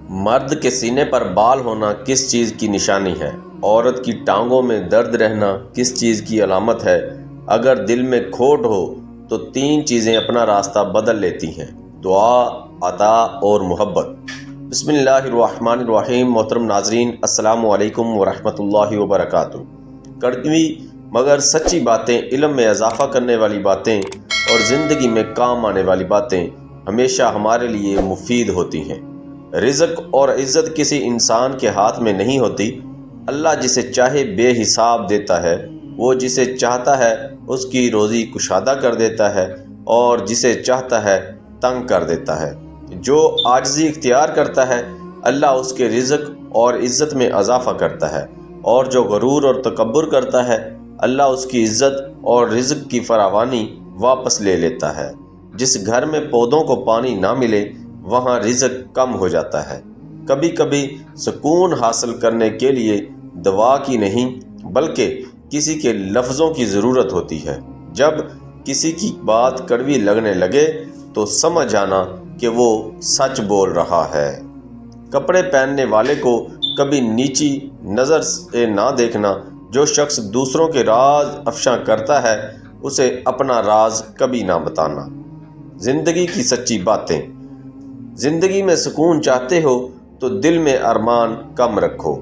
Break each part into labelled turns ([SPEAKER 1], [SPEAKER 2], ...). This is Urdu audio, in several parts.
[SPEAKER 1] مرد کے سینے پر بال ہونا کس چیز کی نشانی ہے؟ عورت کی ٹانگوں میں درد رہنا کس چیز کی علامت ہے؟ اگر دل میں کھوٹ ہو تو 3 چیزیں اپنا راستہ بدل لیتی ہیں: دعا، عطا اور محبت۔ بسم اللہ الرحمن الرحیم۔ محترم ناظرین، السلام علیکم ورحمۃ اللہ وبرکاتہ۔ کڑوی مگر سچی باتیں، علم میں اضافہ کرنے والی باتیں اور زندگی میں کام آنے والی باتیں ہمیشہ ہمارے لیے مفید ہوتی ہیں۔ رزق اور عزت کسی انسان کے ہاتھ میں نہیں ہوتی۔ اللہ جسے چاہے بے حساب دیتا ہے، وہ جسے چاہتا ہے اس کی روزی کشادہ کر دیتا ہے اور جسے چاہتا ہے تنگ کر دیتا ہے۔ جو عاجزی اختیار کرتا ہے، اللہ اس کے رزق اور عزت میں اضافہ کرتا ہے، اور جو غرور اور تکبر کرتا ہے، اللہ اس کی عزت اور رزق کی فراوانی واپس لے لیتا ہے۔ جس گھر میں پودوں کو پانی نہ ملے، وہاں رزق کم ہو جاتا ہے۔ کبھی کبھی سکون حاصل کرنے کے لیے دوا کی نہیں بلکہ کسی کے لفظوں کی ضرورت ہوتی ہے۔ جب کسی کی بات کڑوی لگنے لگے تو سمجھ آنا کہ وہ سچ بول رہا ہے۔ کپڑے پہننے والے کو کبھی نیچی نظر سے نہ دیکھنا۔ جو شخص دوسروں کے راز افشاں کرتا ہے، اسے اپنا راز کبھی نہ بتانا۔ زندگی کی سچی باتیں۔ زندگی میں سکون چاہتے ہو تو دل میں ارمان کم رکھو۔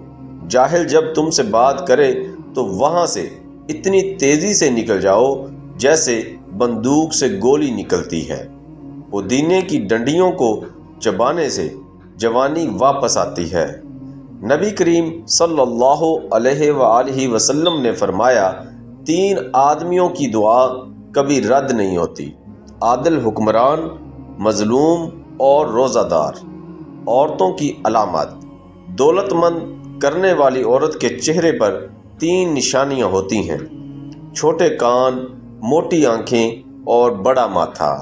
[SPEAKER 1] جاہل جب تم سے بات کرے تو وہاں سے اتنی تیزی سے نکل جاؤ جیسے بندوق سے گولی نکلتی ہے۔ پودینے کی ڈنڈیوں کو چبانے سے جوانی واپس آتی ہے۔ نبی کریم صلی اللہ علیہ وآلہ وسلم نے فرمایا، 3 آدمیوں کی دعا کبھی رد نہیں ہوتی: عادل حکمران، مظلوم اور روزہ دار۔ عورتوں کی علامات۔ دولت مند کرنے والی عورت کے چہرے پر 3 نشانیاں ہوتی ہیں: چھوٹے کان، موٹی آنکھیں اور بڑا ماتھا۔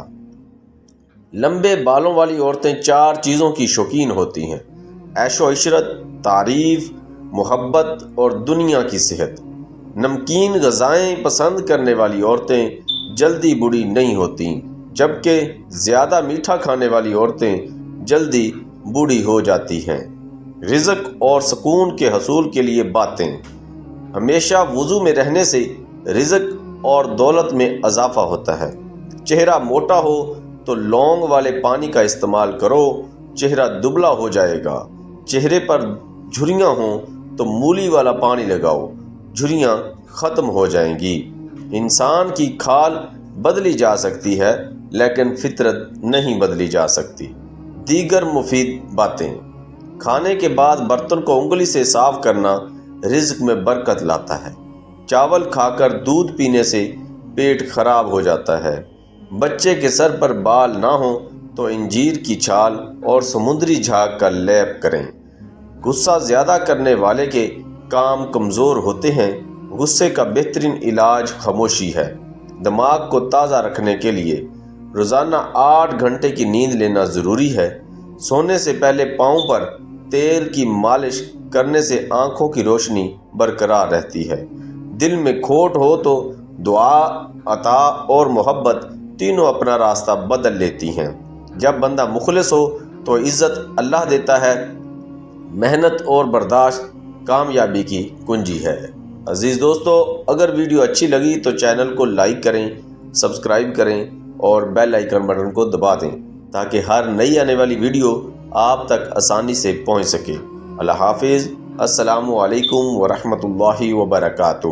[SPEAKER 1] لمبے بالوں والی عورتیں 4 چیزوں کی شوقین ہوتی ہیں: عیش و عشرت، تعریف، محبت اور دنیا کی صحت۔ نمکین غذائیں پسند کرنے والی عورتیں جلدی بوڑھی نہیں ہوتیں، جبکہ زیادہ میٹھا کھانے والی عورتیں جلدی بوڑھی ہو جاتی ہیں۔ رزق اور سکون کے حصول کے لیے باتیں۔ ہمیشہ وضو میں رہنے سے رزق اور دولت میں اضافہ ہوتا ہے۔ چہرہ موٹا ہو تو لونگ والے پانی کا استعمال کرو، چہرہ دبلا ہو جائے گا۔ چہرے پر جھریاں ہوں تو مولی والا پانی لگاؤ، جھریاں ختم ہو جائیں گی۔ انسان کی کھال بدلی جا سکتی ہے لیکن فطرت نہیں بدلی جا سکتی۔ دیگر مفید باتیں۔ کھانے کے بعد برتن کو انگلی سے صاف کرنا رزق میں برکت لاتا ہے۔ چاول کھا کر دودھ پینے سے پیٹ خراب ہو جاتا ہے۔ بچے کے سر پر بال نہ ہوں تو انجیر کی چھال اور سمندری جھاگ کا لیپ کریں۔ غصہ زیادہ کرنے والے کے کام کمزور ہوتے ہیں۔ غصے کا بہترین علاج خاموشی ہے۔ دماغ کو تازہ رکھنے کے لیے روزانہ 8 گھنٹے کی نیند لینا ضروری ہے۔ سونے سے پہلے پاؤں پر تیل کی مالش کرنے سے آنکھوں کی روشنی برقرار رہتی ہے۔ دل میں کھوٹ ہو تو دعا، عطا اور محبت تینوں اپنا راستہ بدل لیتی ہیں۔ جب بندہ مخلص ہو تو عزت اللہ دیتا ہے۔ محنت اور برداشت کامیابی کی کنجی ہے۔ عزیز دوستو، اگر ویڈیو اچھی لگی تو چینل کو لائک کریں، سبسکرائب کریں اور بیل آئیکن بٹن کو دبا دیں تاکہ ہر نئی آنے والی ویڈیو آپ تک آسانی سے پہنچ سکے۔ اللہ حافظ۔ السلام علیکم ورحمۃ اللہ وبرکاتہ۔